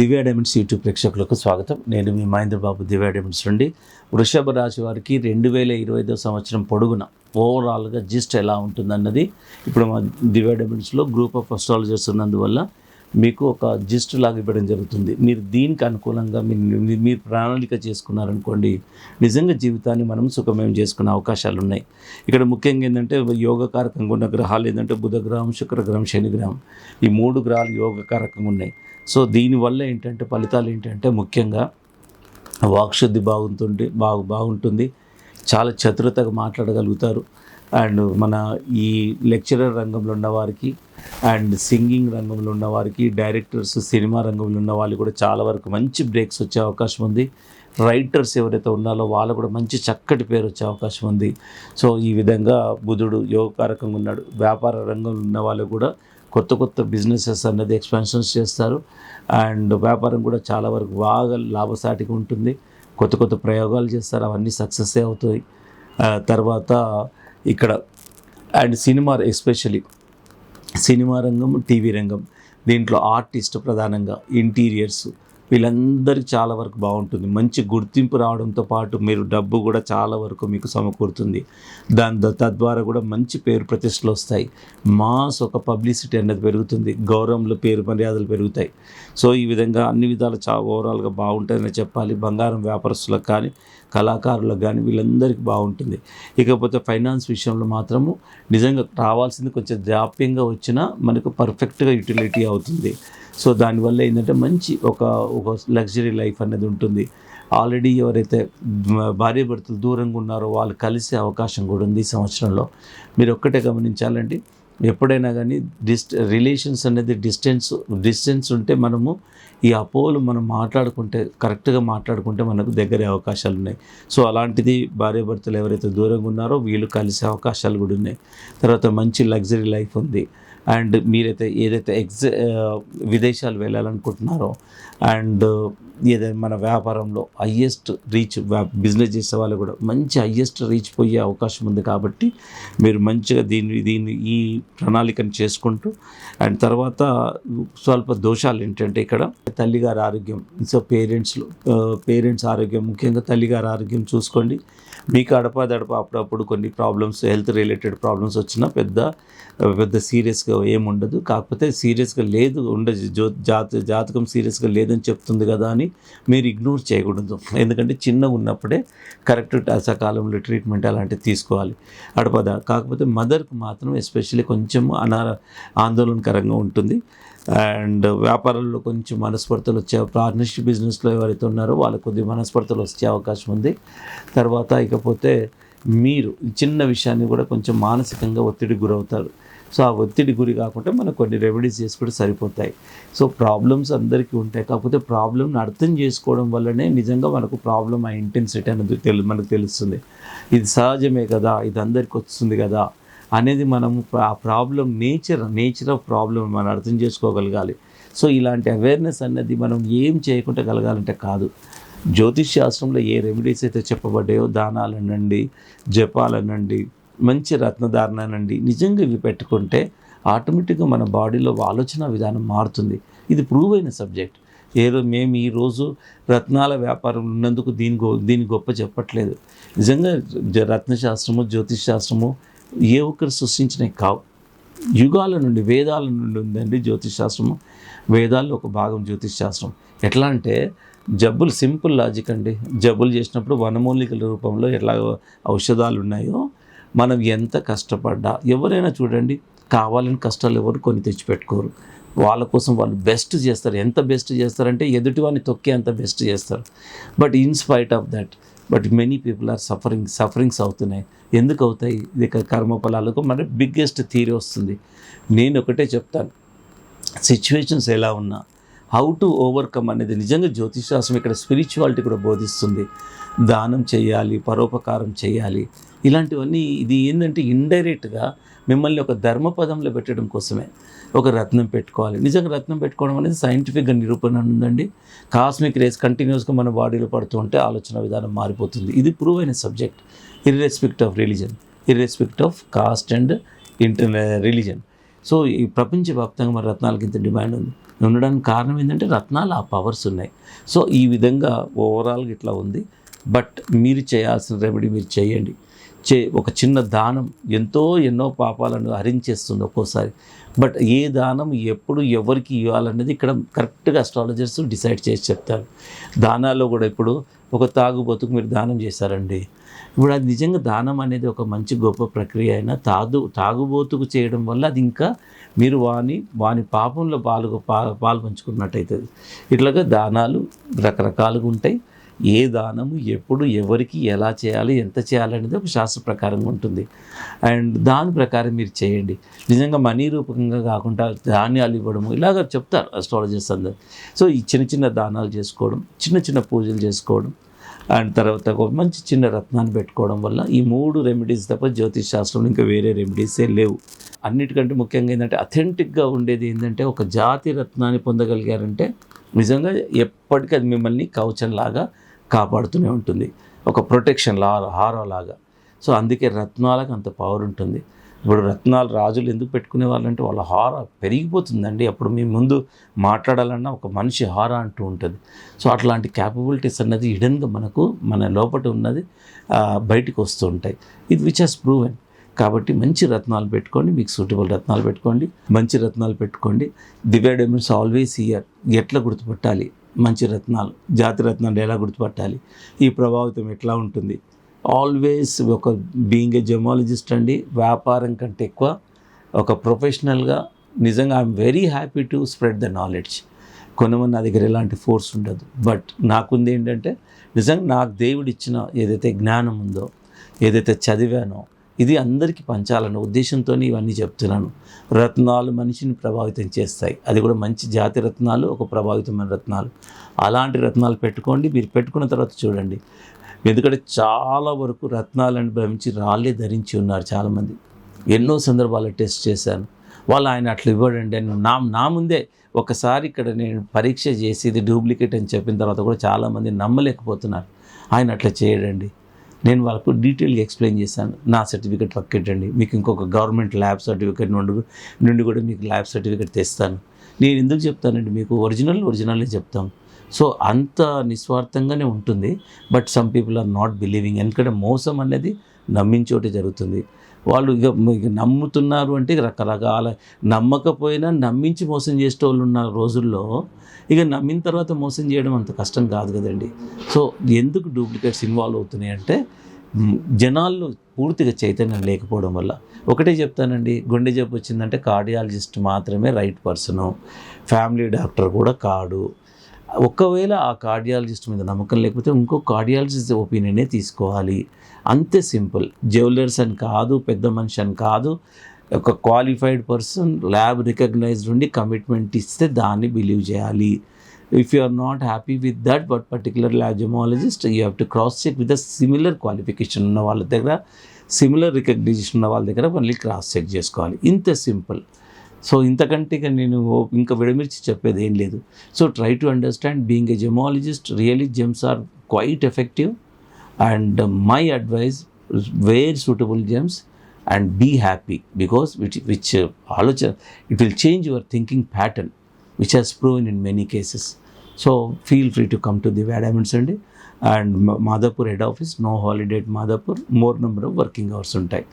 దివ్య diamonds YouTube ప్రేక్షకులకు స్వాగతం. నేను మీ మహేంద్ర బాబు, దివ్య డైమండ్స్ నుండి. వృషభ రాశి వారికి 2025 సంవత్సరం పొడుగున ఓవరాల్గా జిస్ట్ ఎలా ఉంటుందన్నది ఇప్పుడు మా దివ్య డైమండ్స్లో గ్రూప్ ఆఫ్ అస్ట్రాలజర్స్ ఉన్నందువల్ల మీకు ఒక జిస్ట్ లాగా ఇవ్వడం జరుగుతుంది. మీరు దీనికి అనుకూలంగా మీరు ప్రణాళిక చేసుకున్నారనుకోండి, నిజంగా జీవితాన్ని మనం సుఖమయం చేసుకునే అవకాశాలు ఉన్నాయి. ఇక్కడ ముఖ్యంగా ఏంటంటే యోగకారకంగా ఉన్న గ్రహాలు ఏంటంటే బుధ గ్రహం, శుక్రగ్రహం, శని గ్రహం, ఈ 3 గ్రహాలు యోగకారకంగా ఉన్నాయి. సో దీనివల్ల ఏంటంటే ఫలితాలు ఏంటంటే ముఖ్యంగా వాక్శుద్ధి బాగుంటుంది, చాలా చతురతగా మాట్లాడగలుగుతారు. అండ్ మన ఈ లెక్చరర్ రంగంలో ఉన్నవారికి అండ్ సింగింగ్ రంగంలో ఉన్నవారికి, డైరెక్టర్స్, సినిమా రంగంలో ఉన్న వాళ్ళు కూడా చాలా వరకు మంచి బ్రేక్స్ వచ్చే అవకాశం ఉంది. రైటర్స్ ఎవరైతే ఉన్నారో వాళ్ళు కూడా మంచి చక్కటి పేరు వచ్చే అవకాశం ఉంది. సో ఈ విధంగా బుధుడు యోగకారకంగా ఉన్నాడు. వ్యాపార రంగంలో ఉన్న వాళ్ళు కూడా కొత్త బిజినెసెస్ అన్నది ఎక్స్పాన్షన్స్ చేస్తారు. అండ్ వ్యాపారం కూడా చాలా వరకు బాగా లాభసాటిగా ఉంటుంది. కొత్త ప్రయోగాలు చేస్తారు, అవన్నీ సక్సెస్ అవుతాయి. తర్వాత ఇక్కడ అండ్ సినిమా, ఎస్పెషలీ సినిమా రంగం, టీవీ రంగం, దీంట్లో ఆర్టిస్ట్ ప్రధానంగా ఇంటీరియర్స్, వీళ్ళందరికీ చాలా వరకు బాగుంటుంది. మంచి గుర్తింపు రావడంతో పాటు మీరు డబ్బు కూడా చాలా వరకు మీకు సమకూరుతుంది. తద్వారా కూడా మంచి పేరు ప్రతిష్టలు వస్తాయి. ఒక పబ్లిసిటీ అనేది పెరుగుతుంది, గౌరవంలో పేరు మర్యాదలు పెరుగుతాయి. సో ఈ విధంగా అన్ని విధాలు ఓవరాల్గా బాగుంటుందని చెప్పాలి. బంగారం వ్యాపారస్తులకు కానీ, కళాకారులకు కానీ వీళ్ళందరికీ బాగుంటుంది. ఇకపోతే ఫైనాన్స్ విషయంలో మాత్రము నిజంగా రావాల్సింది కొంచెం జాప్యంగా వచ్చినా మనకు పర్ఫెక్ట్గా యూటిలిటీ అవుతుంది. సో దానివల్ల ఏంటంటే మంచి ఒక లగ్జరీ లైఫ్ అనేది ఉంటుంది. ఆల్రెడీ ఎవరైతే భార్యాభర్తలు దూరంగా ఉన్నారో వాళ్ళు కలిసే అవకాశం కూడా ఉంది ఈ సంవత్సరంలో. మీరు ఒక్కటే గమనించాలండి, ఎప్పుడైనా కానీ రిలేషన్స్ అనేది డిస్టెన్స్ ఉంటే మనము ఈ అపోలు మనం కరెక్ట్గా మాట్లాడుకుంటే మనకు దగ్గరే అవకాశాలు ఉన్నాయి. సో అలాంటిది భార్యాభర్తలు ఎవరైతే దూరంగా ఉన్నారో వీళ్ళు కలిసే అవకాశాలు కూడా ఉన్నాయి. తర్వాత మంచి లగ్జరీ లైఫ్ ఉంది. అండ్ మీరైతే ఏదైతే విదేశాలు వెళ్ళాలనుకుంటున్నారో అండ్ ఏదైనా మన వ్యాపారంలో హయ్యెస్ట్ రీచ్, బిజినెస్ చేసే వాళ్ళు కూడా మంచి హయ్యెస్ట్ రీచ్ పోయే అవకాశం ఉంది. కాబట్టి మీరు మంచిగా దీన్ని ఈ ప్రణాళికను చేసుకుంటూ అండ్ తర్వాత స్వల్ప దోషాలు ఏంటంటే ఇక్కడ తల్లిగారి ఆరోగ్యం, సో పేరెంట్స్ ఆరోగ్యం, ముఖ్యంగా తల్లిగారి ఆరోగ్యం చూసుకోండి. మీకు అడపాదడప అప్పుడప్పుడు కొన్ని ప్రాబ్లమ్స్, హెల్త్ రిలేటెడ్ ప్రాబ్లమ్స్ వచ్చినా పెద్ద సీరియస్గా ఏముండదు. కాకపోతే సీరియస్గా లేదు, జాతకం సీరియస్గా లేదని చెప్తుంది కదా అని మీరు ఇగ్నోర్ చేయకూడదు. ఎందుకంటే చిన్నగా ఉన్నప్పుడే కరెక్ట్ సకాలంలో ట్రీట్మెంట్ అలాంటివి తీసుకోవాలి. కాకపోతే మదర్కి మాత్రం ఎస్పెషల్లీ కొంచెం ఆందోళనకరంగా ఉంటుంది. అండ్ వ్యాపారంలో కొంచెం మనస్పర్ధలు వచ్చే, పార్ట్నర్షిప్ బిజినెస్లో ఎవరైతే ఉన్నారో వాళ్ళకు కొద్ది మనస్పర్ధలు వచ్చే అవకాశం ఉంది. తర్వాత ఇకపోతే మీరు చిన్న విషయాన్ని కూడా కొంచెం మానసికంగా ఒత్తిడికి గురవుతారు. సో ఆ ఒత్తిడి గురి కాకుండా మనకు కొన్ని రెమెడీస్ చేసుకుంటే సరిపోతాయి. సో ప్రాబ్లమ్స్ అందరికీ ఉంటాయి, కాకపోతే ప్రాబ్లమ్ని అర్థం చేసుకోవడం వల్లనే నిజంగా మనకు ప్రాబ్లం ఆ ఇంటెన్సిటీ అనేది మనకు తెలుస్తుంది. ఇది సహజమే కదా, ఇది అందరికీ వస్తుంది కదా అనేది మనము ఆ ప్రాబ్లం నేచర్ ఆఫ్ ప్రాబ్లం మనం అర్థం చేసుకోగలగాలి. సో ఇలాంటి అవేర్నెస్ అనేది మనం ఏం చేయకుండా కలగాలంటే కాదు. జ్యోతిష్ శాస్త్రంలో ఏ రెమెడీస్ అయితే చెప్పబడ్డాయో, దానాలనండి, జపాలనండి, మంచి రత్నధారణనండి, నిజంగా ఇవి పెట్టుకుంటే ఆటోమేటిక్గా మన బాడీలో ఆలోచన విధానం మారుతుంది. ఇది ప్రూవ్ అయిన సబ్జెక్ట్. మేము ఈరోజు రత్నాల వ్యాపారం ఉన్నందుకు దీని గొప్ప చెప్పట్లేదు. నిజంగా రత్నశాస్త్రము, జ్యోతిష్ శాస్త్రము ఏ ఒక్కరు సృష్టించినవి కావు. యుగాల నుండి, వేదాల నుండి ఉందండి జ్యోతిష్ శాస్త్రము. వేదాల్లో ఒక భాగం జ్యోతిష్ శాస్త్రం. ఎట్లా అంటే జబ్బులు, సింపుల్ లాజిక్ అండి. జబ్బులు చేసినప్పుడు వనమూలికల రూపంలో ఎట్లా ఔషధాలు ఉన్నాయో, మనం ఎంత కష్టపడ్డా, ఎవరైనా చూడండి, కావాలని కష్టాలు ఎవరు కొని తెచ్చిపెట్టుకోరు. వాళ్ళ కోసం వాళ్ళు బెస్ట్ చేస్తారు. ఎంత బెస్ట్ చేస్తారంటే ఎదుటివాడిని తొక్కే అంత బెస్ట్ చేస్తారు. But in spite of that many people are sufferings అవుతున్నాయి. ఎందుకు అవుతాయి? ఇది కర్మఫలాలకు మన బిగ్గెస్ట్ థియరీ వస్తుంది. నేను ఒకటే చెప్తాను, సిచ్యువేషన్స్ ఎలా ఉన్నా హౌ టు ఓవర్కమ్ అనేది నిజంగా జ్యోతిషాస్త్రం ఇక్కడ స్పిరిచువాలిటీ కూడా బోధిస్తుంది. దానం చేయాలి, పరోపకారం చేయాలి, ఇలాంటివన్నీ. ఇది ఏంటంటే ఇండైరెక్ట్గా మిమ్మల్ని ఒక ధర్మపదంలో పెట్టడం కోసమే. ఒక రత్నం పెట్టుకోవాలి. నిజంగా రత్నం పెట్టుకోవడం అనేది సైంటిఫిక్గా నిరూపణ ఉందండి. కాస్మిక్ రేస్ కంటిన్యూస్గా మన బాడీలో పడుతూ ఉంటే ఆలోచన విధానం మారిపోతుంది. ఇది ప్రూవ్ అయిన subject, irrespective of religion, irrespective of caste and religion. So ఈ ప్రపంచవ్యాప్తంగా మన రత్నాలకి ఇంత డిమాండ్ ఉంది. ఉండడానికి కారణం ఏంటంటే రత్నాలు ఆ పవర్స్ ఉన్నాయి. సో ఈ విధంగా ఓవరాల్గా ఇట్లా ఉంది. బట్ మీరు చేయాల్సిన రెమెడీ మీరు చేయండి. ఒక చిన్న దానం ఎన్నో పాపాలను హరించేస్తుంది ఒక్కోసారి. బట్ ఏ దానం ఎప్పుడు ఎవరికి ఇవ్వాలనేది ఇక్కడ కరెక్ట్గా అస్ట్రాలజర్స్ డిసైడ్ చేసి చెప్తారు. దానాల్లో కూడా ఇప్పుడు ఒక తాగుబోతుకు మీరు దానం చేశారండి, ఇప్పుడు అది నిజంగా దానం అనేది ఒక మంచి గొప్ప ప్రక్రియ అయినా తాగుబోతుకు చేయడం వల్ల అది ఇంకా మీరు వాని పాపంలో పాలు పంచుకున్నట్టయితుంది. ఇట్లాగా దానాలు రకరకాలుగా ఉంటాయి. ఏ దానము ఎప్పుడు ఎవరికి ఎలా చేయాలి ఎంత చేయాలి అనేది ఒక శాస్త్ర ప్రకారంగా ఉంటుంది. అండ్ దాని ప్రకారం మీరు చేయండి. నిజంగా మనీ రూపకంగా కాకుండా ధాన్యాలు ఇవ్వడము ఇలాగ చెప్తారు అస్ట్రాలజర్స్ అందరు. సో ఈ చిన్న దానాలు చేసుకోవడం, చిన్న పూజలు చేసుకోవడం, అండ్ తర్వాత ఒక మంచి చిన్న రత్నాన్ని పెట్టుకోవడం వల్ల ఈ 3 రెమెడీస్ తప్ప జ్యోతిష్ శాస్త్రంలో ఇంకా వేరే రెమెడీసే లేవు. అన్నిటికంటే ముఖ్యంగా ఏంటంటే అథెంటిక్గా ఉండేది ఏంటంటే ఒక జాతి రత్నాన్ని పొందగలిగారంటే నిజంగా ఎప్పటికీ అది మిమ్మల్ని కవచంలాగా కాపాడుతూనే ఉంటుంది, ఒక ప్రొటెక్షన్ హారో లాగా. సో అందుకే రత్నాలకు అంత పవర్ ఉంటుంది. ఇప్పుడు రత్నాలు రాజులు ఎందుకు పెట్టుకునే వాళ్ళంటే వాళ్ళ హార పెరిగిపోతుందండి. అప్పుడు మీ ముందు మాట్లాడాలన్నా ఒక మనిషి హార అంటూ ఉంటుంది. సో అట్లాంటి క్యాపబిలిటీస్ అన్నది హిడెన్గా మన లోపల ఉన్నది బయటికి వస్తూ ఉంటాయి. ఇది విచ్ హెస్ ప్రూవెన్. కాబట్టి మంచి రత్నాలు పెట్టుకోండి, మీకు సూటబుల్ రత్నాలు పెట్టుకోండి, మంచి రత్నాలు పెట్టుకోండి. దివ్య డైమండ్స్ ఆల్వేస్ హియర్. ఎట్లా గుర్తుపట్టాలి మంచి రత్నాలు, జాతి రత్నాలు ఎలా గుర్తుపట్టాలి, ఈ ప్రభావితం ఎట్లా ఉంటుంది? ఆల్వేస్ ఒక బీయింగ్ ఏ జెమాలజిస్ట్ అండి, వ్యాపారం కంటే ఎక్కువ ఒక ప్రొఫెషనల్గా నిజంగా I'm very happy to spread the knowledge. కొంతమంది నా దగ్గర ఎలాంటి ఫోర్స్ ఉండదు, బట్ నాకుంది ఏంటంటే నిజంగా నాకు దేవుడు ఇచ్చిన ఏదైతే జ్ఞానం ఉందో, ఏదైతే చదివానో ఇది అందరికీ పంచాలన్న ఉద్దేశంతో ఇవన్నీ చెప్తున్నాను. రత్నాలు మనిషిని ప్రభావితం చేస్తాయి, అది కూడా మంచి జాతి రత్నాలు, ఒక ప్రభావితమైన రత్నాలు. అలాంటి రత్నాలు పెట్టుకోండి. మీరు పెట్టుకున్న తర్వాత చూడండి, ఎందుకంటే చాలా వరకు రత్నాలను భ్రమించి రాళ్ళే ధరించి ఉన్నారు చాలామంది. ఎన్నో సందర్భాలు టెస్ట్ చేశాను. వాళ్ళు ఆయన అట్లా ఇవ్వడండి అని నా ముందే ఒకసారి ఇక్కడ నేను పరీక్ష చేసి ఇది డూప్లికేట్ అని చెప్పిన తర్వాత కూడా చాలామంది నమ్మలేకపోతున్నారు. ఆయన అట్లా చేయడండి. నేను వాళ్ళకు డీటెయిల్గా ఎక్స్ప్లెయిన్ చేశాను. నా సర్టిఫికేట్ పక్కెట్టండి, మీకు ఇంకొక గవర్నమెంట్ ల్యాబ్ సర్టిఫికేట్ నుండి కూడా మీకు ల్యాబ్ సర్టిఫికేట్ తెస్తాను. నేను ఎందుకు చెప్తానండి, మీకు ఒరిజినల్నే చెప్తాను. సో అంత నిస్వార్థంగానే ఉంటుంది. But some people are not believing. ఎందుకంటే మోసం అనేది నమ్మించోటే జరుగుతుంది. వాళ్ళు ఇక నమ్ముతున్నారు అంటే రకరకాల, నమ్మకపోయినా నమ్మించి మోసం చేసే వాళ్ళు ఉన్న రోజుల్లో ఇక నమ్మిన తర్వాత మోసం చేయడం అంత కష్టం కాదు కదండి. సో ఎందుకు డూప్లికేట్స్ ఇన్వాల్వ్ అవుతున్నాయి అంటే జనాల్లో పూర్తిగా చైతన్యం లేకపోవడం వల్ల. ఒకటే చెప్తానండి, గుండె జబ్బు వచ్చిందంటే కార్డియాలజిస్ట్ మాత్రమే రైట్ పర్సను, ఫ్యామిలీ డాక్టర్ కూడా కాడు. ఒకవేళ ఆ కార్డియాలజిస్ట్ మీద నమ్మకం లేకపోతే ఇంకో కార్డియాలజిస్ట్ ఒపీనియనే తీసుకోవాలి. అంతే సింపుల్. జ్యువెలర్స్ అని కాదు, పెద్ద మనిషి అని కాదు, ఒక క్వాలిఫైడ్ పర్సన్ ల్యాబ్ రికగ్నైజ్డ్ ఉండి కమిట్మెంట్ ఇస్తే దాన్ని బిలీవ్ చేయాలి. If you are not happy with that but particular lab gemologist, you have to cross check with the similar qualification ఉన్న వాళ్ళ దగ్గర, సిమిలర్ రికగ్నిషన్ ఉన్న వాళ్ళ దగ్గర మళ్ళీ క్రాస్ చెక్ చేసుకోవాలి. ఇంత సింపుల్. సో ఇంతకంటే నేను ఇంకా విడమిర్చి చెప్పేది ఏం లేదు. So try to understand being a gemologist, really gems are quite effective and my advice, where suitable gems and be happy, because which ఆలోచన, it will change your thinking pattern, which has proven in many cases. So feel free to come to Divya Diamonds and Madhapur head office, no holiday at Madhapur, more number of working hours ఉంటాయి.